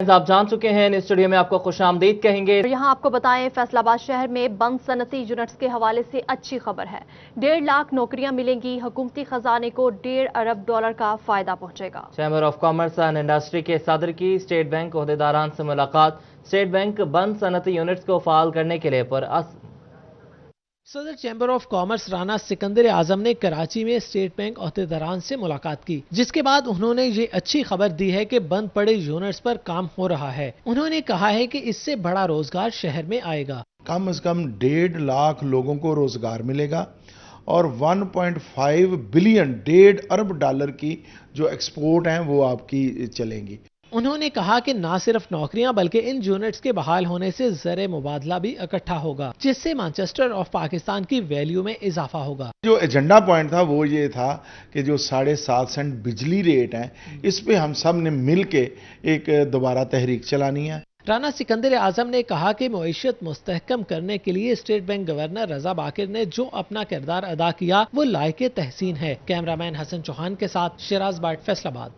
आप जान चुके हैं, इन स्टूडियो में आपको खुशामदीद कहेंगे। यहाँ आपको बताएं, फैसलाबाद शहर में बंद सनती यूनिट्स के हवाले से अच्छी खबर है। 1.5 लाख नौकरियां मिलेंगी। हुकूमती खजाने को $1.5 अरब का फायदा पहुंचेगा। Chamber of commerce and industry के सदर की स्टेट बैंक ओहदेदारान से मुलाकात। स्टेट बैंक बंद सनती यूनिट्स को फाल करने के लिए सदर chamber of commerce Rana Sikandar Azam ने कराची में स्टेट बैंक ओहदेदारान से मुलाकात की, जिसके बाद उन्होंने ये अच्छी खबर दी है कि बंद पड़े यूनिट्स पर काम हो रहा है। उन्होंने कहा है कि इससे बड़ा रोजगार शहर में आएगा। कम से कम 1.5 लाख लोगों को रोजगार मिलेगा और 1.5 बिलियन $1.5 अरब की जो एक्सपोर्ट हैं वो आपकी चलेंगी। उन्होंने कहा कि ना सिर्फ नौकरियां बल्कि इन यूनिट्स के बहाल होने से ज़र मुबादला भी इकट्ठा होगा, जिससे मैनचेस्टर ऑफ पाकिस्तान की वैल्यू में इजाफा होगा। जो एजेंडा पॉइंट था वो ये था कि जो 7.5 सेंट बिजली रेट है, इस पे हम सब ने मिल के एक दोबारा तहरीक चलानी है। राना सिकंदर आजम ने कहा कि मईशत मुस्तहकम करने के लिए स्टेट बैंक गवर्नर रजा बाकिर ने जो अपना किरदार अदा किया वो लायके तहसीन है। कैमरामैन हसन चौहान के साथ शिराज बाट, फैसलाबाद।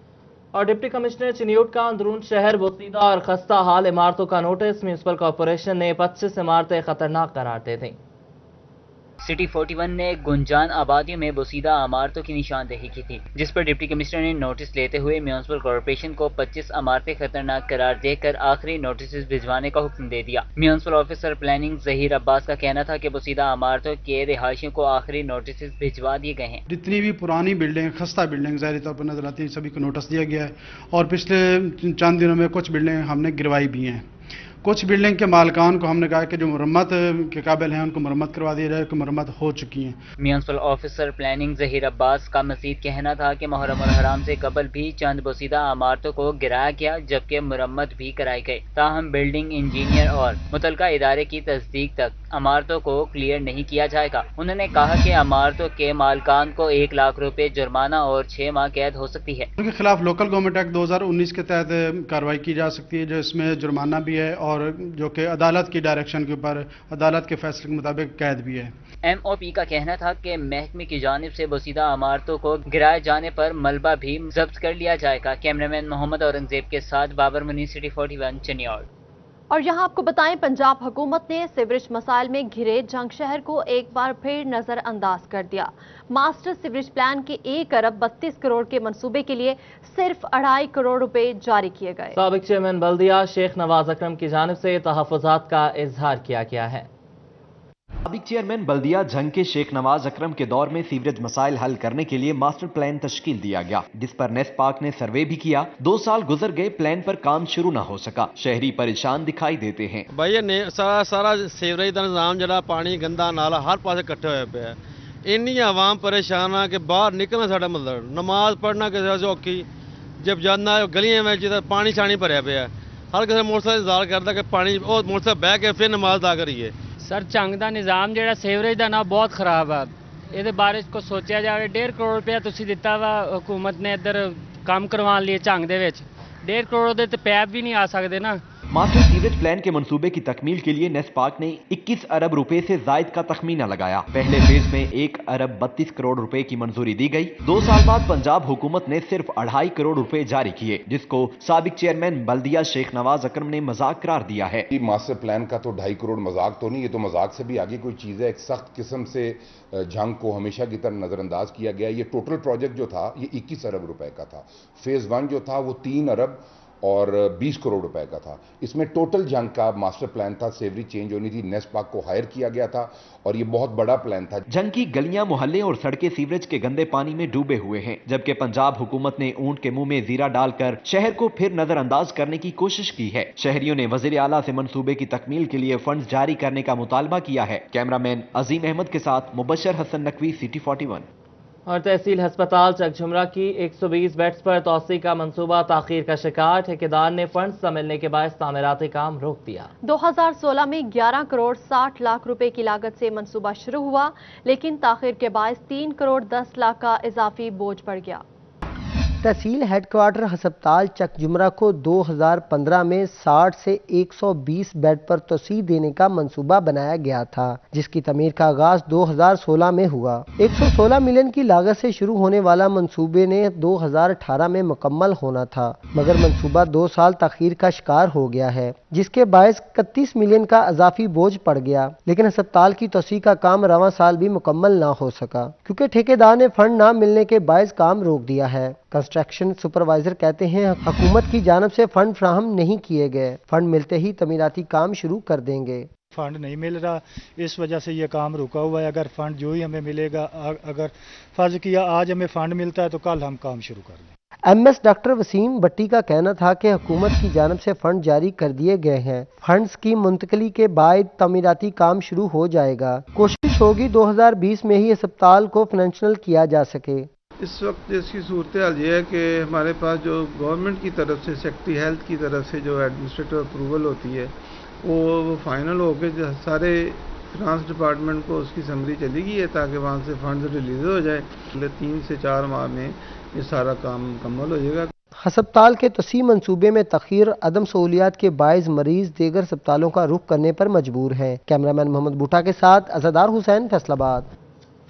और डिप्टी कमिश्नर चिन्यूट का अंदरून शहर बोसीदा और खस्ता हाल इमारतों का नोटिस। म्यूनसिपल कॉरपोरेशन ने 25 इमारतें खतरनाक करार दे दी। सिटी 41 ने गुंजान आबादियों में बोसीदा इमारतों की निशानदेही की थी, जिस पर डिप्टी कमिश्नर ने नोटिस लेते हुए म्यूनसिपल कॉरपोरेशन को 25 इमारतें खतरनाक करार देकर आखिरी नोटिस भिजवाने का हुक्म दे दिया। Municipal officer planning Zaheer Abbas का कहना था कि बोसीदा इमारतों के रिहायशियों को आखिरी नोटिस भिजवा दिए गए हैं। जितनी भी पुरानी बिल्डिंग, खस्ता बिल्डिंग ज़ाहिर तौर पर नजर आती है, सभी को नोटिस दिया गया है और पिछले चंद दिनों में कुछ बिल्डिंग हमने गिरवाई भी हैं। कुछ बिल्डिंग के मालिकान को हमने कहा कि जो मरम्मत के काबिल हैं उनको मरम्मत करवा दी जाए, मरम्मत हो चुकी हैं। Municipal officer planning Zaheer Abbas का मजीद कहना था कि मुहर्रम और हराम से कबल भी चंद बोसीदा इमारतों को गिराया गया, जबकि मरम्मत भी कराई गई। ताहम बिल्डिंग इंजीनियर और मुतलका इदारे की तस्दीक तक इमारतों को क्लियर नहीं किया जाएगा। उन्होंने कहा कि इमारतों के मालिकान को 1 लाख रुपए जुर्माना और 6 माह कैद हो सकती है। उनके खिलाफ लोकल गवर्नमेंट एक्ट 2019 के तहत कार्रवाई की जा सकती है, जिसमें जुर्माना भी है और जो कि अदालत की डायरेक्शन के ऊपर अदालत के फैसले के मुताबिक कैद भी है। MOP का कहना था कि महकमे की जानिब से बोसीदा इमारतों को गिराए जाने पर मलबा भी जब्त कर लिया जाएगा। कैमरामैन मोहम्मद औरंगजेब के साथ बाबर मुनीर, सिटी 41, चिन्योट। और यहाँ आपको बताएं, पंजाब हुकूमत ने सीवरेज मसाइल में घिरे जंग शहर को एक बार फिर नजरअंदाज कर दिया। मास्टर सीवरेज प्लान के 1 अरब 32 करोड़ के मंसूबे के लिए सिर्फ 2.5 करोड़ रुपए जारी किए गए। साबिक चेयरमैन बल्दिया शेख नवाज अकरम की जानिब से तहफ़्फ़ुज़ात का इजहार किया गया है। साबिक चेयरमैन बल्दिया जंग के शेख नवाज अकरम के दौर में सीवरेज मसाइल हल करने के लिए मास्टर प्लान तश्कील दिया गया, जिस पर नेस्प पाक ने सर्वे भी किया। 2 साल गुजर गए, प्लान पर काम शुरू न हो सका। शहरी परेशान दिखाई देते हैं। भाई ने सारा सीवरेज का निजाम जरा पानी गंदा नाला हर पास इकट्ठे होए पे, इन्नी आवाम परेशान आ कि बाहर निकलना साਡਾ मतलब नमाज पढ़ना किसी औखी, जब जाना गलियां में जिधर पानी छानी भरया पे, हर किसी मोटरसाइकिल इंतजार करता कि पानी वो मोटरसाइकिल बह के फिर नमाज अदा करिए। सर झंग का निज़ाम जो सीवरेज का ना बहुत खराब है, ये बारे को सोचा जाए। 1.5 करोड़ रुपया तुसी दिता वा हुकूमत ने इधर काम करवाने लिए झंग दे विच, 1.5 करोड़ दे पैप भी नहीं आ सकते ना। मास्टर सीवरेज प्लान के मंसूबे की तकमील के लिए नेस्प पाक ने 21 अरब रुपए से जायद का तखमीना लगाया। पहले फेज में 1 अरब 32 करोड़ रुपए की मंजूरी दी गई। 2 साल बाद पंजाब हुकूमत ने सिर्फ 2.5 करोड़ रुपए जारी किए, जिसको साबिक चेयरमैन बल्दिया शेख नवाज अकरम ने मजाक करार दिया है। मास्टर प्लान का तो 2.5 करोड़ मजाक तो नहीं, ये तो मजाक से भी आगे कोई चीज़ है। एक सख्त किस्म से जंग को हमेशा की तरह नज़रअंदाज किया गया। ये टोटल प्रोजेक्ट जो था ये 21 अरब रुपए का था। फेज 1 जो था वो 3 अरब और 20 करोड़ रुपए का था। इसमें टोटल जंग का मास्टर प्लान था। सेवरी चेंज होनी थी, नेस्प पाक को हायर किया गया था और ये बहुत बड़ा प्लान था। जंग की गलियां, मोहल्ले और सड़कें सीवरेज के गंदे पानी में डूबे हुए हैं, जबकि पंजाब हुकूमत ने ऊंट के मुंह में जीरा डालकर शहर को फिर नजरअंदाज करने की कोशिश की है। शहरियों ने वजीर आला से मंसूबे की तकमील के लिए फंड जारी करने का मुतालबा किया है। कैमरामैन अजीम अहमद के साथ मुबशर हसन नकवी, सिटी 41। और तहसील हस्पताल चकझुमरा की 120 बेड्स पर तोसी का मंसूबा ताखीर का शिकार। ठेकेदार ने फंड्स न मिलने के बाद तामीराती काम रोक दिया। 2016 में 11 करोड़ 60 लाख रुपए की लागत से मंसूबा शुरू हुआ, लेकिन ताखीर के बायस 3 करोड़ 10 लाख का इजाफी बोझ बढ़ गया। तहसील हेडक्वार्टर हस्पताल चक जुमरा को 2015 में 60 से 120 बेड पर तोसी देने का मंसूबा बनाया गया था, जिसकी तमीर का आगाज 2016 में हुआ। 116 मिलियन की लागत से शुरू होने वाला मंसूबे ने 2018 में मुकम्मल होना था, मगर मंसूबा 2 साल तखीर का शिकार हो गया है, जिसके बायस 31 मिलियन का इजाफी बोझ पड़ गया। लेकिन अस्पताल की तोसी का काम रवां साल भी मुकम्मल ना हो सका, क्योंकि ठेकेदार ने फंड ना मिलने के बायस काम रोक दिया है। कंस्ट्रक्शन सुपरवाइजर कहते हैं हुकूमत की जानिब से फंड फ्राहम नहीं किए गए, फंड मिलते ही तमीराती काम शुरू कर देंगे। फंड नहीं मिल रहा, इस वजह से ये काम रुका हुआ है। अगर फंड जो ही हमें मिलेगा, अगर फर्ज किया आज हमें फंड मिलता है तो कल हम काम शुरू कर दें। MS डॉक्टर वसीम भट्टी का कहना था कि हुकूमत की जानिब से फंड जारी कर दिए गए हैं, फंड्स की मुंतकली के बाद तमीराती काम शुरू हो जाएगा। कोशिश होगी 2020 में ही अस्पताल को फाइनेंशियल किया जा सके। इस वक्त इसकी सूरत हाल ये है कि हमारे पास जो गवर्नमेंट की तरफ से सेक्रेटरी हेल्थ की तरफ से जो एडमिनिस्ट्रेटिव अप्रूवल होती है वो फाइनल हो के सारे फिनांस डिपार्टमेंट को उसकी समरी चली गई है, ताकि वहाँ से फंड रिलीज हो जाए। 3 से 4 माह में ये सारा काम मुकम्मल हो जाएगा। अस्पताल के तोसी मंसूबे में तखीर अदम सहूलियात के बायस मरीज दीगर अस्पतालों का रुख करने पर मजबूर हैं। कैमरामैन मोहम्मद बूटा के साथ Azadar Hussain, Faisalabad.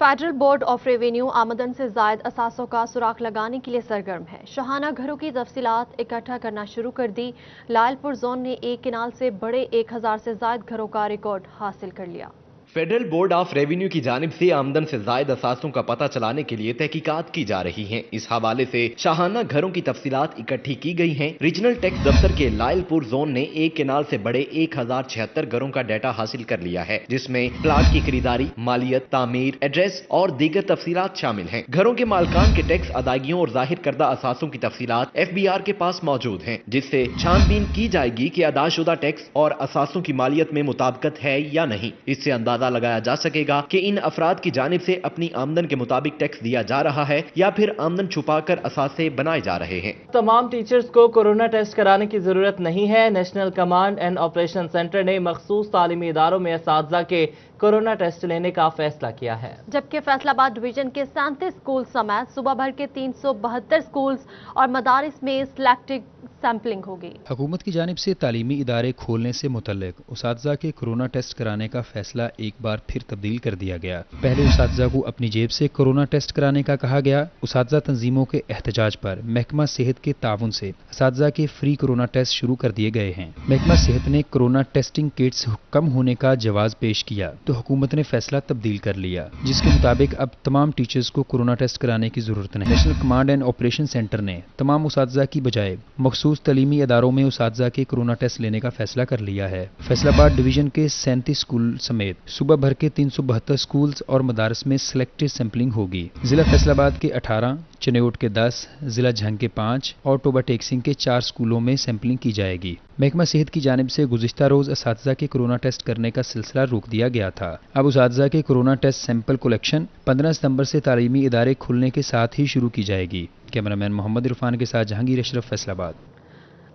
Federal board of revenue आमदन से जायद असासों का सुराख लगाने के लिए सरगर्म है। शाहाना घरों की तफसीलात इकट्ठा करना शुरू कर दी। लायलपुर जोन ने एक किनाल से बड़े 1000 से जायद घरों का रिकॉर्ड हासिल कर लिया। फेडरल बोर्ड ऑफ रेवेन्यू की जानिब से आमदन से जायद असासों का पता चलाने के लिए तहकीकात की जा रही हैं। इस हवाले से शाहाना घरों की तफसीलात इकट्ठी की गई हैं। रीजनल टैक्स दफ्तर के लायलपुर जोन ने एक केनाल से बड़े 1076 घरों का डाटा हासिल कर लिया है, जिसमें प्लाट की खरीदारी, मालियत, तामीर, एड्रेस और दीगर तफसीलात शामिल हैं। घरों के मालकान के टैक्स अदायगियों और जाहिर करदा असासों की तफसीलात FBR के पास मौजूद हैं, जिससे छानबीन की जाएगी कि अदाशुदा टैक्स और असासों की मालियत में मुताबिकत है या नहीं। इससे अंदाजा लगाया जा सकेगा कि इन अफराद की जानिब से अपनी आमदन के मुताबिक टैक्स दिया जा रहा है या फिर आमदन छुपाकर असासे बनाए जा रहे हैं। तमाम टीचर्स को कोरोना टेस्ट कराने की जरूरत नहीं है। National command and operation centre ने मखसूस तालीमी इदारों में असातिज़ा के कोरोना टेस्ट लेने का फैसला किया है, जबकि फैसलाबाद डिवीजन के 37 स्कूल समेत सूबा भर के 372 स्कूल्स और मदारिस में सिलेक्टिव सैंपलिंग होगी। हुकूमत की जानिब से तालीमी इदारे खोलने से मुतल्लिक उसातिज़ा के कोरोना टेस्ट कराने का फैसला एक बार फिर तब्दील कर दिया गया। पहले उसातिज़ा को अपनी जेब से कोरोना टेस्ट कराने का कहा गया। उसातिज़ा तंजीमों के एहतजाज पर महकमा सेहत के ताउन से उसातिज़ा के फ्री कोरोना टेस्ट शुरू कर दिए गए हैं। महकमा सेहत ने कोरोना टेस्टिंग किट्स कम होने का जवाब पेश किया तो हुकूमत ने फैसला तब्दील कर लिया, जिसके मुताबिक अब तमाम टीचर्स को कोरोना टेस्ट कराने की जरूरत नहीं। National command and operation centre ने तमाम उसातिज़ा की बजाय मखसूस तलीमी इदारों में उसातिज़ा के कोरोना टेस्ट लेने का फैसला कर लिया है। फैसलाबाद डिवीजन के 37 स्कूल समेत सूबा भर के 372 स्कूल्स और मदारस में सिलेक्टिव सैंपलिंग होगी। जिला फैसलाबाद के 18, चनेउट के 10, जिला झंग के 5 और टोबा टेक्सिंग के 4 स्कूलों में सैंपलिंग की जाएगी। महकमा सेहत की जानिब से गुज़िश्ता रोज असातिज़ा के कोरोना टेस्ट करने का सिलसिला रोक दिया गया था। अब उसातिज़ा के कोरोना टेस्ट सैंपल कलेक्शन 15 सितंबर से तालीमी इदारे खुलने के साथ ही शुरू की जाएगी। कैमरामैन मोहम्मद इरफान के साथ जहांगीर अशरफ, फैसलाबाद।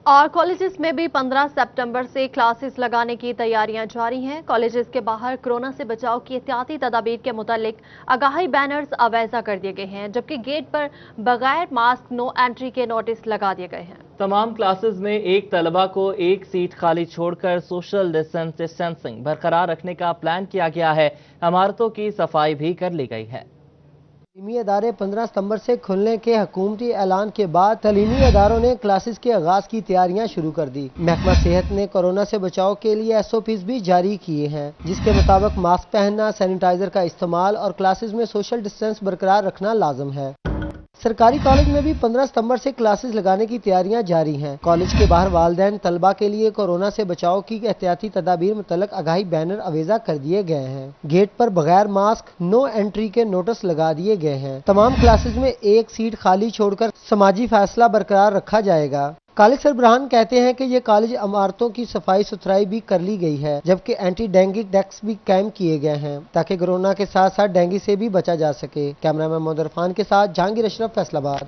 और कॉलेजेस में भी 15 सितंबर से क्लासेस लगाने की तैयारियां जारी हैं। कॉलेजेस के बाहर कोरोना से बचाव की एहतियाती तदाबीर के मुतालिक आगाही बैनर्स अवैजा कर दिए गए हैं, जबकि गेट पर बगैर मास्क नो एंट्री के नोटिस लगा दिए गए हैं। तमाम क्लासेस में एक तलबा को एक सीट खाली छोड़कर सोशल डिस्टेंसिंग बरकरार रखने का प्लान किया गया है। इमारतों की सफाई भी कर ली गई है। तलीमी अदारे 15 सितंबर से खुलने के हुकूमती ऐलान के बाद तलीमी अदारों ने क्लासेस के आगाज की तैयारियां शुरू कर दी। महकमा सेहत ने कोरोना से बचाव के लिए SOPs भी जारी किए हैं, जिसके मुताबिक मास्क पहनना, सैनिटाइजर का इस्तेमाल और क्लासेस में सोशल डिस्टेंस बरकरार रखना लाजम है। सरकारी कॉलेज में भी 15 सितंबर से क्लासेस लगाने की तैयारियां जारी हैं। कॉलेज के बाहर वालिदैन तलबा के लिए कोरोना से बचाव की एहतियाती तदाबीर मुतल्लक आगाही बैनर अवेजा कर दिए गए हैं। गेट पर बगैर मास्क नो एंट्री के नोटिस लगा दिए गए हैं। तमाम क्लासेस में एक सीट खाली छोड़कर समाजी फासला बरकरार रखा जाएगा। कॉलेज सरबराहान कहते हैं कि ये कॉलेज इमारतों की सफाई सुथराई भी कर ली गई है, जबकि एंटी डेंगू डेस्क भी कायम किए गए हैं ताकि कोरोना के साथ साथ डेंगू से भी बचा जा सके। कैमरामैन मोहम्मद इरफान के साथ जहांगीर अशरफ, फैसलाबाद।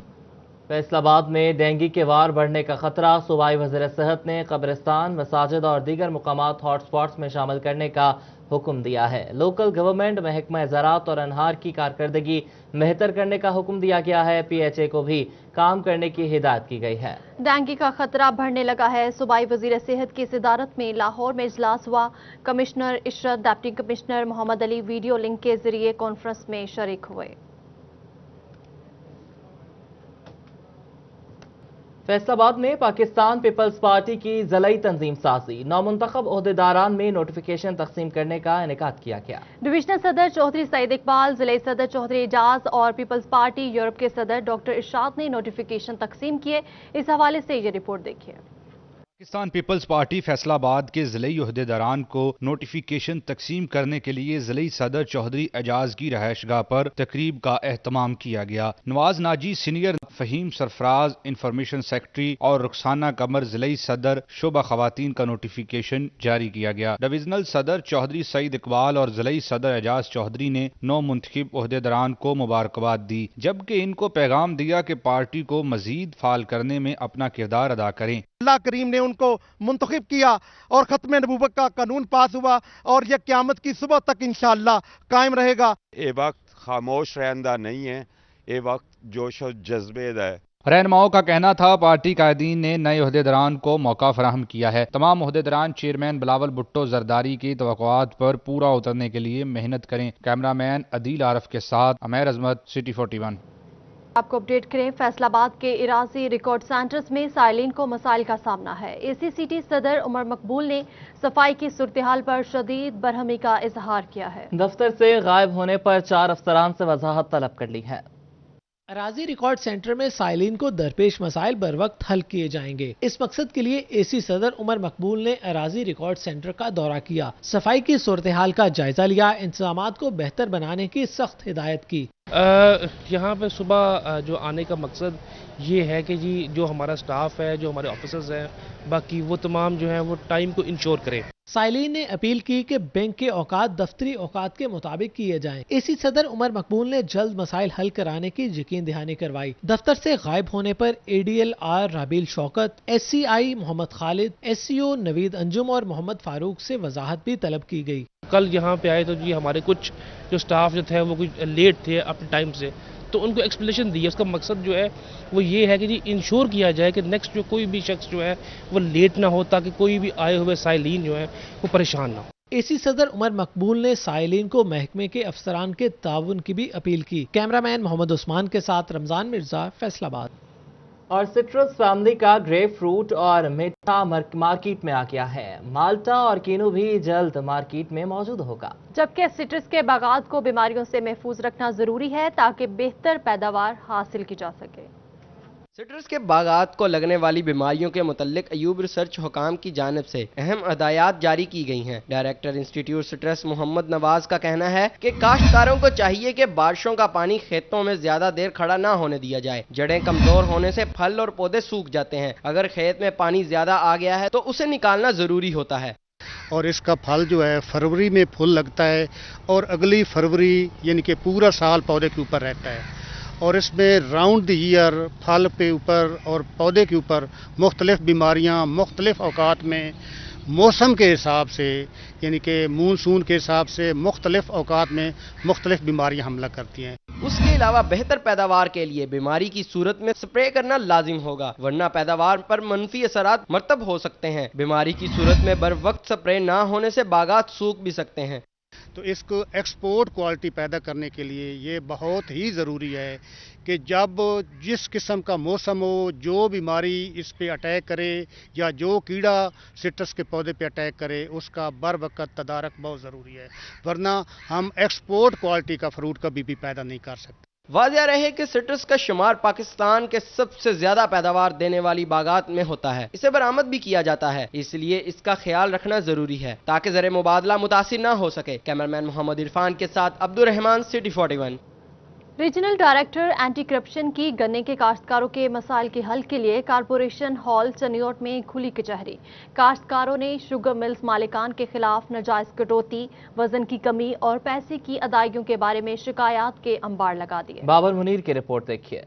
फैसला आबाद में डेंगू के वार बढ़ने का खतरा। सूबाई वज़ीर सेहत ने कब्रिस्तान, मसाजिद और दीगर मुकामात हॉटस्पॉट्स में शामिल करने का हुक्म दिया है। लोकल गवर्नमेंट, महकमा ज़राअत और अनहार की कारकर्दगी बेहतर करने का हुक्म दिया गया है। PHA को भी काम करने की हिदायत की गई है। डेंगू का खतरा बढ़ने लगा है। सूबाई वज़ीर सेहत की सदारत में लाहौर में इजलास हुआ। Commissioner Ishrat, deputy commissioner Mohammad Ali video link के जरिए कॉन्फ्रेंस में शरीक हुए। फैसलाबाद में पाकिस्तान पीपल्स पार्टी की ज़िलाई तंजीम साजी, नौमुंतखब ओहदेदारान में नोटिफिकेशन तकसीम करने का इनेकाद किया गया। डिविजनल सदर चौधरी सईद इकबाल, जिले सदर चौधरी एजाज और पीपल्स पार्टी यूरोप के सदर डॉक्टर इरशाद ने नोटिफिकेशन तकसीम किए। इस हवाले से ये रिपोर्ट देखिए। पाकिस्तान पीपल्स पार्टी फैसलाबाद के ज़िले ओहदेदारान को नोटिफिकेशन तकसीम करने के लिए ज़िले सदर चौधरी एजाज की रहायशगाह पर तकरीब का एहतमाम किया गया। Nawaz Naji senior, Faheem Sarfaraz information secretary और रुखसाना कमर ज़िले सदर शोबा खवातीन का नोटिफिकेशन जारी किया गया। डिविजनल सदर चौधरी सईद इकबाल और ज़िले सदर एजाज चौधरी ने नौ मुंतखब ओहदेदारान को मुबारकबाद दी, जबकि इनको पैगाम दिया कि पार्टी को मजीद फाल करने में अपना किरदार अदा करें। अल्लाह करीम ने उनको मुंतखब किया और खत्म नबूवत का कानून पास हुआ और यह क़यामत की सुबह तक इंशाअल्लाह कायम रहेगा। ये वक्त खामोश रहंदा नहीं है, ये वक्त जोश और जज्बे है। रहनुमाओं का कहना था पार्टी कायदीन ने नए ओहदेदारान को मौका फराहम किया है। तमाम ओहदेदारान चेयरमैन बिलावल भुट्टो जरदारी की तवक्कुआत पर पूरा उतरने के लिए मेहनत करें। कैमरामैन अदील आरफ के साथ अमेर अजमत, सिटी 41। आपको अपडेट करें, फैसलाबाद के इराजी रिकॉर्ड सेंटर्स में साइलिन को मसाइल का सामना है। ACCT सदर उमर मकबूल ने सफाई की सूरत-ए-हाल पर शदीद बरहमी का इजहार किया है। दफ्तर से गायब होने पर 4 अफसरान से वजाहत तलब कर ली है। अराजी रिकॉर्ड सेंटर में साइलिन को दरपेश मसाइल बर वक्त हल किए जाएंगे। इस मकसद के लिए AC सदर उमर मकबूल ने अराजी रिकॉर्ड सेंटर का दौरा किया, सफाई की सूरत-ए-हाल का जायजा लिया, इंतजामात को बेहतर बनाने की सख्त हिदायत की। यहाँ पे सुबह जो आने का मकसद ये है कि जी जो हमारा स्टाफ है, जो हमारे ऑफिसर्स हैं, बाकी वो तमाम जो हैं वो टाइम को इंश्योर करें। साइलिन ने अपील की कि बैंक के औकात दफ्तरी औकात के मुताबिक किए जाएं। AC सदर उमर मकबूल ने जल्द मसाइल हल कराने की यकीन दहानी करवाई। दफ्तर से गायब होने पर ADL-R Rabeel Shaukat, SCI Mohammad Khalid, SCO Naveed Anjum और मोहम्मद फारूक से वजाहत भी तलब की गई। कल यहाँ पे आए तो जी हमारे कुछ जो स्टाफ जो थे वो कुछ लेट थे अपने टाइम से, तो उनको एक्सप्लेनेशन दी है। उसका मकसद जो है वो ये है कि जी इंश्योर किया जाए कि नेक्स्ट जो कोई भी शख्स जो है वो लेट ना हो, ताकि कोई भी आए हुए साइलिन जो है वो परेशान ना हो। AC सदर उमर मकबूल ने साइलिन को महकमे के अफसरान के ताउन की भी अपील की। कैमरामैन मोहम्मद उस्मान के साथ रमजान मिर्जा, फैसलाबाद। और सिट्रस फैमिली का ग्रेप फ्रूट और मीठा मार्केट में आ गया है। माल्टा और कीनू भी जल्द मार्केट में मौजूद होगा। जबकि सिट्रस के बागात को बीमारियों से महफूज रखना जरूरी है ताकि बेहतर पैदावार हासिल की जा सके। सिट्रस के बागात को लगने वाली बीमारियों के मुतल्लिक अयूब रिसर्च हुकाम की जानिब से अहम हदायत जारी की गई हैं। Director institute citrus Mohammad Nawaz का कहना है कि काश्तकारों को चाहिए कि बारिशों का पानी खेतों में ज्यादा देर खड़ा ना होने दिया जाए। जड़ें कमजोर होने से फल और पौधे सूख जाते हैं। अगर खेत में पानी ज्यादा आ गया है तो उसे निकालना जरूरी होता है। और इसका फल जो है फरवरी में फूल लगता है और अगली फरवरी यानी कि पूरा साल पौधे के ऊपर रहता है। और इसमें राउंड द ईयर फल के ऊपर और पौधे के ऊपर मुख्तलिफ बीमारियाँ मुख्तलिफ औकात में मौसम के हिसाब से यानी कि मानसून के हिसाब से मुख्तलिफ औकात में मुख्तलिफ बीमारियाँ हमला करती हैं। उसके अलावा बेहतर पैदावार के लिए बीमारी की सूरत में स्प्रे करना लाजिम होगा, वरना पैदावार पर मनफी असरात मरतब हो सकते हैं। बीमारी की सूरत में बर वक्त स्प्रे ना होने से बागात सूख भी सकते हैं। तो इसको एक्सपोर्ट क्वालिटी पैदा करने के लिए ये बहुत ही ज़रूरी है कि जब जिस किस्म का मौसम हो, जो बीमारी इस पे अटैक करे या जो कीड़ा सिट्रस के पौधे पे अटैक करे, उसका बर वक्त तदारक बहुत ज़रूरी है, वरना हम एक्सपोर्ट क्वालिटी का फ्रूट कभी भी पैदा नहीं कर सकते। वाज़ेह रहे कि सिट्रस का शुमार पाकिस्तान के सबसे ज्यादा पैदावार देने वाली बागात में होता है। इसे बरामद भी किया जाता है, इसलिए इसका ख्याल रखना जरूरी है ताकि ज़र मुबादला मुतासिर ना हो सके। कैमरामैन मोहम्मद इरफान के साथ Abdul Rahman, city 41। Regional director anti corruption की गन्ने के काश्तकारों के मसाइल के हल के लिए कारपोरेशन हॉल चनियोट में खुली कचहरी। काश्तकारों ने शुगर मिल्स मालिकान के खिलाफ नाजायज कटौती, वजन की कमी और पैसे की अदायगियों के बारे में शिकायत के अंबार लगा दिए। बाबर मुनीर की रिपोर्ट देखिए।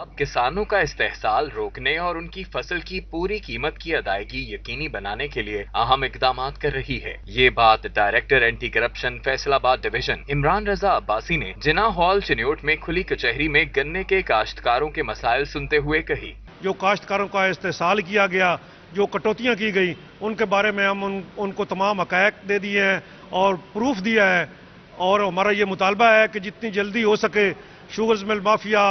अब किसानों का इस्तेहसाल रोकने और उनकी फसल की पूरी कीमत की अदायगी यकीनी बनाने के लिए अहम इकदाम कर रही है। ये बात director anti corruption Faisalabad division Imran Raza Abbasi ने जिना हॉल चिन्योट में खुली कचहरी में गन्ने के काश्तकारों के मसाइल सुनते हुए कही। जो काश्तकारों का इस्तेहसाल किया गया, जो कटौतियां की गई, उनके बारे में हम उनको तमाम हकायक दे दिए हैं और प्रूफ दिया है, और हमारा ये मुतालबा है कि जितनी जल्दी हो सके शुगर्स मिल माफिया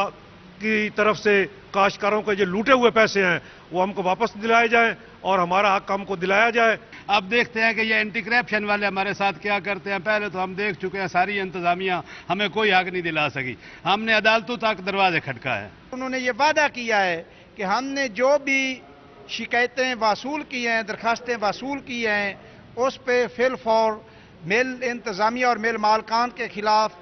की तरफ से काश्तकारों के जो लूटे हुए पैसे हैं वो हमको वापस दिलाए जाएं और हमारा हक हमको दिलाया जाए। अब देखते हैं कि ये एंटी करप्शन वाले हमारे साथ क्या करते हैं। पहले तो हम देख चुके हैं सारी इंतजामिया हमें कोई हक नहीं दिला सकी, हमने अदालतों तक दरवाजे खटका है। उन्होंने ये वादा किया है कि हमने जो भी शिकायतें वसूल की हैं, दरखास्तें वसूल की हैं, उस पे फिल फौर मिल इंतजामिया और मिल मालकान के खिलाफ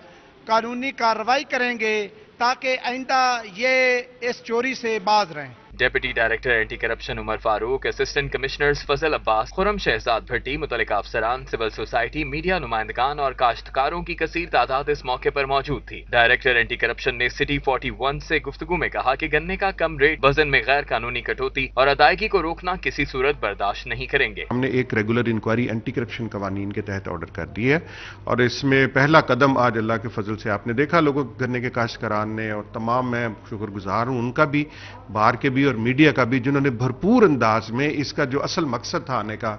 कानूनी कार्रवाई करेंगे ताकि आइंदा ये इस चोरी से बाज रहें। Deputy director anti corruption Umar Farooq, assistant commissioners Fazal Abbas, Khurram Shahzad Bhatti, मुतल्लिका अफसरान, सिविल सोसाइटी, मीडिया नुमाइंदगान और काश्तकारों की कसीर तादाद इस मौके पर मौजूद थी। डायरेक्टर एंटी करप्शन ने सिटी 41 से गुफ्तगू में कहा कि गन्ने का कम रेट, वजन में गैर कानूनी कटौती और अदायगी को रोकना किसी सूरत बर्दाश्त नहीं करेंगे। हमने एक रेगुलर इंक्वायरी एंटी करप्शन कवानीन के तहत ऑर्डर कर दी है और इसमें पहला कदम आज अल्लाह के फजल से आपने देखा लोगों गन्ने के काश्तकारान ने, और तमाम मैं शुक्रगुजार हूँ उनका भी, बाहर के भी और मीडिया का भी, जिन्होंने भरपूर अंदाज में इसका जो असल मकसद था आने का,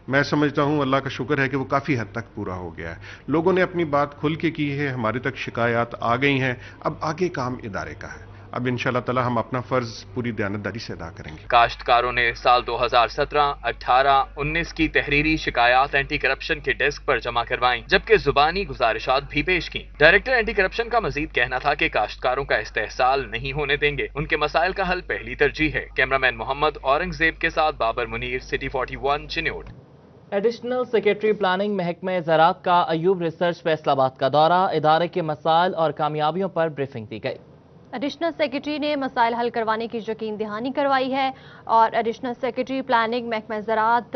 मैं समझता हूं अल्लाह का शुक्र है कि वो काफ़ी हद तक पूरा हो गया है। लोगों ने अपनी बात खुल के की है, हमारे तक शिकायत आ गई हैं, अब आगे काम इदारे का है। अब इंशाअल्लाह ताला हम अपना फर्ज पूरी दयानतदारी से अदा करेंगे। काश्तकारों ने साल 2017, 18, 19 की तहरीरी शिकायत एंटी करप्शन के डेस्क पर जमा करवाई, जबकि जुबानी गुजारिशात भी पेश की। डायरेक्टर एंटी करप्शन का मजीद कहना था कि काश्तकारों का इस्तेहसाल नहीं होने देंगे, उनके मसाइल का हल पहली तरजीह है। कैमरामैन मोहम्मद औरंगजेब के साथ Babar Munir, city 41 Chiniot. Additional secretary planning महकमे ज़राअत का अयूब रिसर्च फैसलाबाद का दौरा, इदारे के मसाइल और कामयाबियों पर ब्रीफिंग दी गई। एडिशनल सेक्रेटरी ने मसाइल हल करवाने की यकीन दहानी करवाई है और एडिशनल सेक्रेटरी प्लानिंग महकमा ज़राअत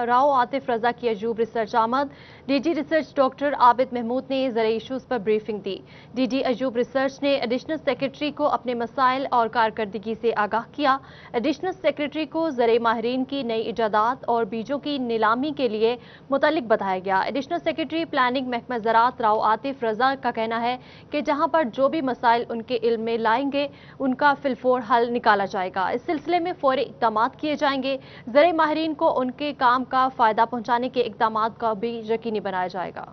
राव आतिफ रजा की अयूब रिसर्च आमद। DG research doctor Abid Mahmood ने ज़राई इशूज़ पर ब्रीफिंग दी। डीजी अयूब रिसर्च ने एडिशनल सेक्रेटरी को अपने मसाइल और कारकर्दगी से आगाह किया। एडिशनल सेक्रेटरी को ज़राई माहिरीन की नई इजादात और बीजों की नीलामी के लिए मुतल्लिक बताया गया। एडिशनल सेक्रेटरी प्लानिंग महकमा ज़राअत राव आतिफ रजा का कहना है कि जहाँ पर जो भी मसाइल उनके इल्म में लाएंगे उनका फिलफोर हल निकाला जाएगा। इस सिलसिले में फौरी इक़दाम किए जाएंगे। ज़राई माहिरीन को उनके काम का फ़ायदा पहुँचाने के इक़दाम का भी यकीनी बनाया जाएगा।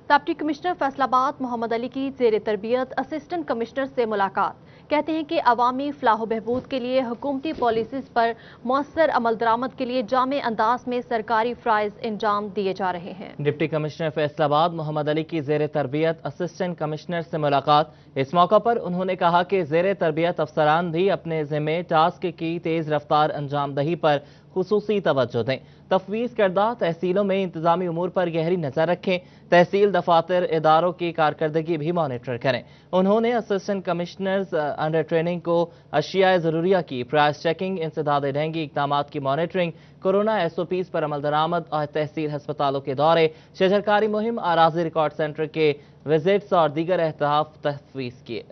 डिप्टी कमिश्नर फैसलाबाद मोहम्मद अली की ज़ेर तरबियत असिस्टेंट कमिश्नर से मुलाकात। कहते हैं कि अवामी फलाह बहबूद के लिए हुकूमती पॉलिसीज़ पर मौसर अमल दरामद के लिए जामे अंदाज में सरकारी फ़राइज़ इंजाम दिए जा रहे हैं। डिप्टी कमिश्नर फैसलाबाद मोहम्मद अली की ज़ेर तरबियत असिस्टेंट कमिश्नर से मुलाकात। इस मौका पर उन्होंने कहा कि ज़ेर तरबियत अफसरान भी अपने ज़िम्मे टास्क की तेज़ रफ्तार अंजाम दही पर खुसूसी तवज्जो दें। तफवीज़ करदा तहसीलों में इंतजामी उमूर पर गहरी नज़र रखें। तहसील दफातर इदारों की कारकर्दगी भी मॉनिटर करें। उन्होंने असिस्टेंट कमिश्नर्स अंडर ट्रेनिंग को अशिया ज़रूरिया की प्राइस चेकिंग, इंसदाद ढहंगी इक़दाम की मॉनिटरिंग, कोरोना SOPs पर अमल दरामद और तहसील हस्पतालों के दौरे, शजरकारी मुहिम, आराजी रिकॉर्ड सेंटर के विजिट्स और दीगर अहदाफ तफवीज़ किए।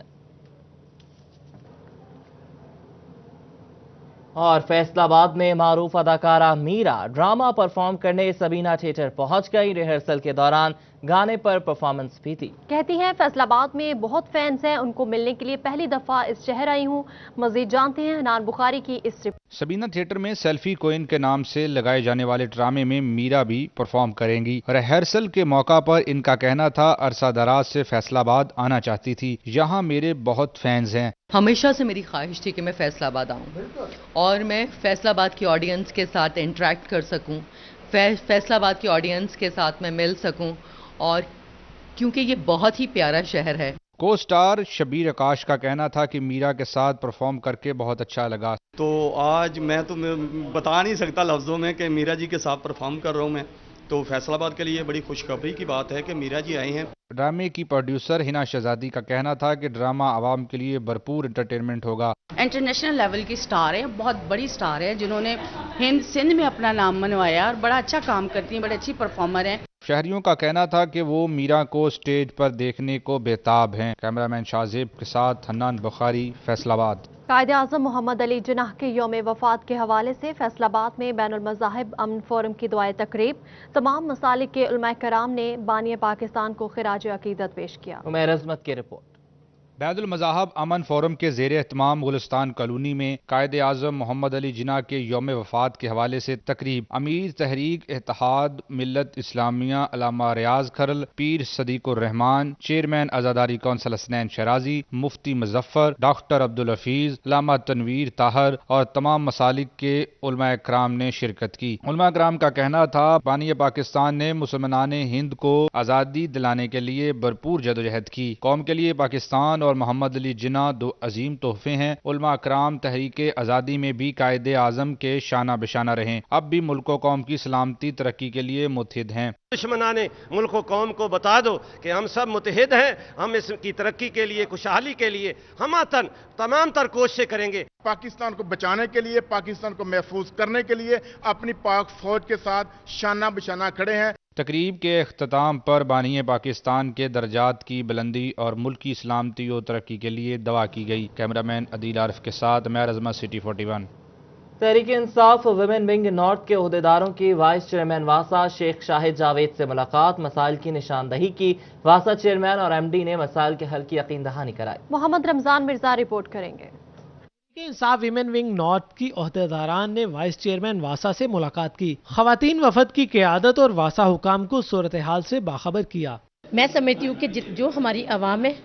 और फैसलाबाद में मारूफ अदाकारा मीरा ड्रामा परफॉर्म करने सबीना थिएटर पहुंच गई। रिहर्सल के दौरान गाने पर परफॉर्मेंस भी थी। कहती हैं फैसलाबाद में बहुत फैंस हैं, उनको मिलने के लिए पहली दफा इस शहर आई हूँ। मजीद जानते हैं हनान बुखारी की इस रिपोर्ट। सबीना थिएटर में सेल्फी कोइन के नाम से लगाए जाने वाले ड्रामे में मीरा भी परफॉर्म करेंगी। रिहर्सल के मौका पर इनका कहना था अरसा दराज से फैसलाबाद आना चाहती थी, यहाँ मेरे बहुत फैंस हैं। हमेशा से मेरी ख्वाहिश थी कि मैं फैसलाबाद आऊँ और मैं फैसलाबाद की ऑडियंस के साथ इंटरेक्ट कर सकूँ, फैसलाबाद की ऑडियंस के साथ मैं मिल सकूँ, और क्योंकि ये बहुत ही प्यारा शहर है। को स्टार शबीर आकाश का कहना था कि मीरा के साथ परफॉर्म करके बहुत अच्छा लगा। तो आज मैं बता नहीं सकता लफ्ज़ों में कि मीरा जी के साथ परफॉर्म कर रहा हूँ मैं, तो फैसलाबाद के लिए बड़ी खुशखबरी की बात है कि मीरा जी आई हैं। ड्रामे की प्रोड्यूसर हिना शहजादी का कहना था कि ड्रामा आवाम के लिए भरपूर एंटरटेनमेंट होगा। इंटरनेशनल लेवल की स्टार है, बहुत बड़ी स्टार है, जिन्होंने हिंद सिंध में अपना नाम मनवाया और बड़ा अच्छा काम करती हैं, बड़े अच्छी परफॉर्मर हैं। शहरियों का कहना था कि वो मीरा को स्टेज पर देखने को बेताब हैं। कैमरामैन शाहजेब के साथ हन्नान बुखारी, फैसलाबाद। कायद-ए-आज़म मोहम्मद अली जिन्नाह के यौम वफात के हवाले से फैसलाबाद में बैनुल मज़ाहिब अमन फोरम की दुआए तकरीब। तमाम मसालिक के उलमाए कराम ने बानी पाकिस्तान को खिराज अकीदत पेश किया। उमैर अज़मत की रिपोर्ट। बैनुल मज़ाहिब अमन फोरम के ज़ेर एहतमाम गुलिस्तान कॉलोनी में कायद आज़म मोहम्मद अली जिन्नाह के यौम वफात के हवाले से तकरीब अमीर तहरीक इत्तेहाद मिल्लत इस्लामिया अल्लामा रियाज खरल, पीर सदीकुर रहमान, चेयरमैन आज़ादारी कौंसिल हसनैन शराजी, मुफ्ती मुजफ्फर, डॉक्टर अब्दुल हफीज, अल्लामा तनवीर ताहर और तमाम मसालिक के उलमाए कराम ने शिरकत की। उलमाए कराम का कहना था बानी पाकिस्तान ने मुसलमान हिंद को आज़ादी दिलाने के लिए भरपूर जदोजहद की। कौम के लिए पाकिस्तान और मोहम्मद अली जिन्नाह दो अजीम तोहफे हैं। उलमा कराम तहरीक आज़ादी में भी कायद आज़म के शाना बिशाना रहें। अब भी मुल्क व कौम की सलामती तरक्की के लिए मुतहिद हैं। दुश्मनाने मुल्क व कौम को बता दो कि हम सब मुतहिद हैं। हम इसकी तरक्की के लिए, खुशहाली के लिए हम तमाम तर कोशिशें करेंगे। पाकिस्तान को बचाने के लिए, पाकिस्तान को महफूज करने के लिए अपनी पाक फौज के साथ शाना बिशाना खड़े हैं। तकरीब के अख्ताम पर बानी पाकिस्तान के दर्जात की बुलंदी और मुल्क की सलामती और तरक्की के लिए दुआ की गई। कैमरामैन अदील आरिफ के साथ मैं अज़मत, city 41। Tehreek Insaf women wing north के ओहदेदारों की वाइस चेयरमैन वासा शेख शाहिद जावेद से मुलाकात, मसाइल की निशानदही की। वासा चेयरमैन और MD ने मसाइल के हल की यकीन दहानी कराई। मोहम्मद रमजान मिर्जा रिपोर्ट करेंगे। इंसाफ विमेन विंग नॉर्थ की ओहदेदारान ने वाइस चेयरमैन वासा से मुलाकात की। खवातीन वफद की क़यादत और वासा हुकाम को सूरत हाल से बाखबर किया। मैं समझती हूँ कि जो हमारी आवाम है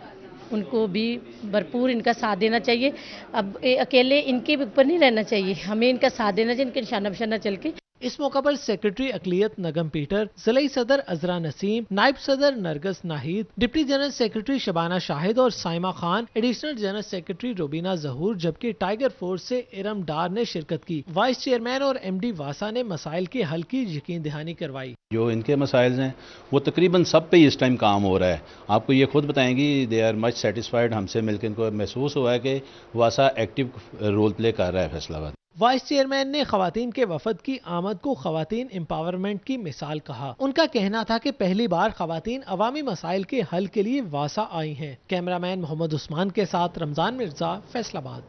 उनको भी भरपूर इनका साथ देना चाहिए। अब अकेले इनके ऊपर नहीं रहना चाहिए, हमें इनका साथ देना चाहिए, इनके निशाना बिशाना चल के। इस मौका पर सेक्रेटरी अकलियत नगम पीटर, ज़िलाई सदर अजरा नसीम, नायब सदर Nargis Nahid, deputy general secretary Shabana Shahid और Saima Khan, additional general secretary Robina Zahoor जबकि टाइगर फोर्स से इरम डार ने शिरकत की। वाइस चेयरमैन और MD वासा ने मसाइल के हल की यकीन दहानी करवाई। जो इनके मसाइल हैं वो तकरीबन सब पे इस टाइम काम हो रहा है। आपको ये खुद बताएंगी, दे आर मच सेटिस्फाइड। हमसे मिलकर इनको महसूस हुआ है कि वासा एक्टिव रोल प्ले कर रहा है फैसलाबाद। वाइस चेयरमैन ने खवातीन के वफद की आमद को खवातीन एम्पावरमेंट की मिसाल कहा। उनका कहना था कि पहली बार खवातीन अवामी मसाइल के हल के लिए वासा आई हैं। कैमरामैन मोहम्मद उस्मान के साथ रमजान मिर्जा, फैसलाबाद।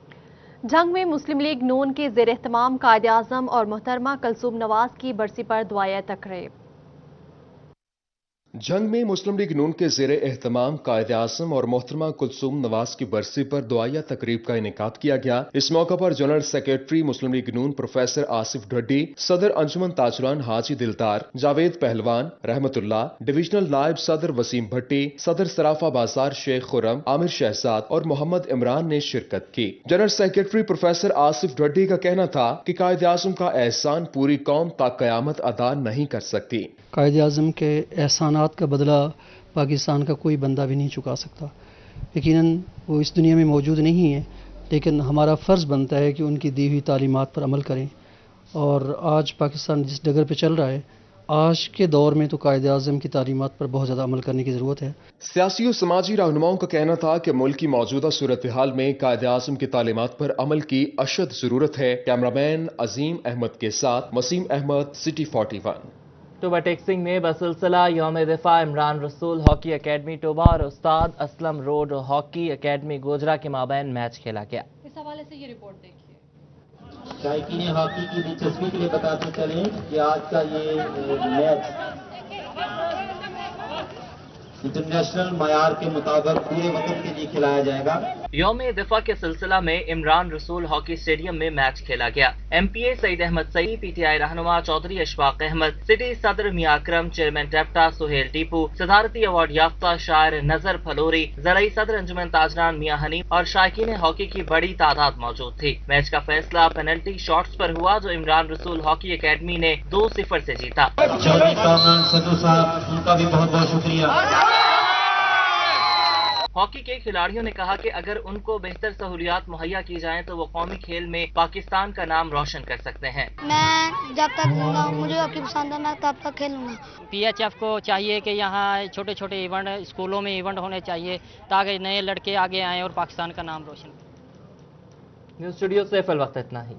जंग में मुस्लिम लीग नून के ज़ेर एहतमाम कायद आज़म और मोहतरमा कुलसूम नवाज की बरसी पर दुआए तकरीब। जंग में मुस्लिम लीग नून के ज़ेर एहतमाम कायद आज़म और मोहतरमा कुलसूम नवाज की बरसी पर दुआया तकरीब का इनेकाद किया गया। इस मौका पर जनरल सेक्रेटरी मुस्लिम लीग नून प्रोफेसर आसिफ ढड्डी, सदर अंजुमन ताजुरान हाजी दिलदार, जावेद पहलवान, रहमतुल्लाह, डिविजनल नायब सदर वसीम भट्टी, सदर सराफा बाजार शेख खुरम, आमिर शहजाद और मोहम्मद इमरान ने शिरकत की। जनरल सेक्रेटरी प्रोफेसर आसिफ ढड्डी का कहना था कि कायद आज़म का एहसान पूरी कौम ता कयामत अदा नहीं कर सकती। कायद आज़म के एहसानात का बदला पाकिस्तान का कोई बंदा भी नहीं चुका सकता। यकीनन वो इस दुनिया में मौजूद नहीं है, लेकिन हमारा फ़र्ज़ बनता है कि उनकी दी हुई तालीमात पर अमल करें। और आज पाकिस्तान जिस डगर पे चल रहा है, आज के दौर में तो कायद आज़म की तालीमात पर बहुत ज़्यादा अमल करने की ज़रूरत है। सियासी और समाजी रहनुमाओं का कहना था कि मुल्क की मौजूदा सूरत हाल में कायद आज़म की तालीमात पर अमल की अशद ज़रूरत है। कैमरामैन अजीम अहमद के साथ वसीम अहमद, सिटी 41। टोबा टेक्सिंग में बसिलसिला यौम दिफा इमरान रसूल हॉकी अकेडमी टोबा और उस्ताद Aslam road hockey academy Gojra के माबैन मैच खेला गया। इस हवाले से ये रिपोर्ट देखिए। शायकीन हॉकी की दिलचस्पी के लिए बताते चलें कि आज का ये मैच इंटरनेशनल मयार के मुताबिक पूरे वतन के लिए खिलाया जाएगा। यौम दिफा के सिलसिला में इमरान रसूल हॉकी स्टेडियम में मैच खेला गया। MPA सईद अहमद सईद, PTI रहनुमा चौधरी अशफाक अहमद, सिटी सदर मियां अकरम, चेयरमैन टेप्टा सुहेल टीपू, सदारती अवार्ड याफ्ता शायर नजर फलोरी, ज़राई सदर अंजुमन ताजरान मियां हनीफ और शायकीन हॉकी की बड़ी तादाद मौजूद थी। मैच का फैसला पेनल्टी शॉट्स पर हुआ जो इमरान रसूल हॉकी अकेडमी ने 2-0 से जीता। उनका भी बहुत बहुत शुक्रिया। हॉकी के खिलाड़ियों ने कहा कि अगर उनको बेहतर सहूलियात मुहैया की जाएं तो वो कौमी खेल में पाकिस्तान का नाम रोशन कर सकते हैं। मैं जब तक मुझे हॉकी पसंद है मैं तब तक खेलूंगा। PHF को चाहिए कि यहाँ छोटे छोटे इवेंट स्कूलों में इवेंट होने चाहिए ताकि नए लड़के आगे आएं और पाकिस्तान का नाम रोशन करें। न्यूज़ स्टूडियो से फिल वक्त इतना ही।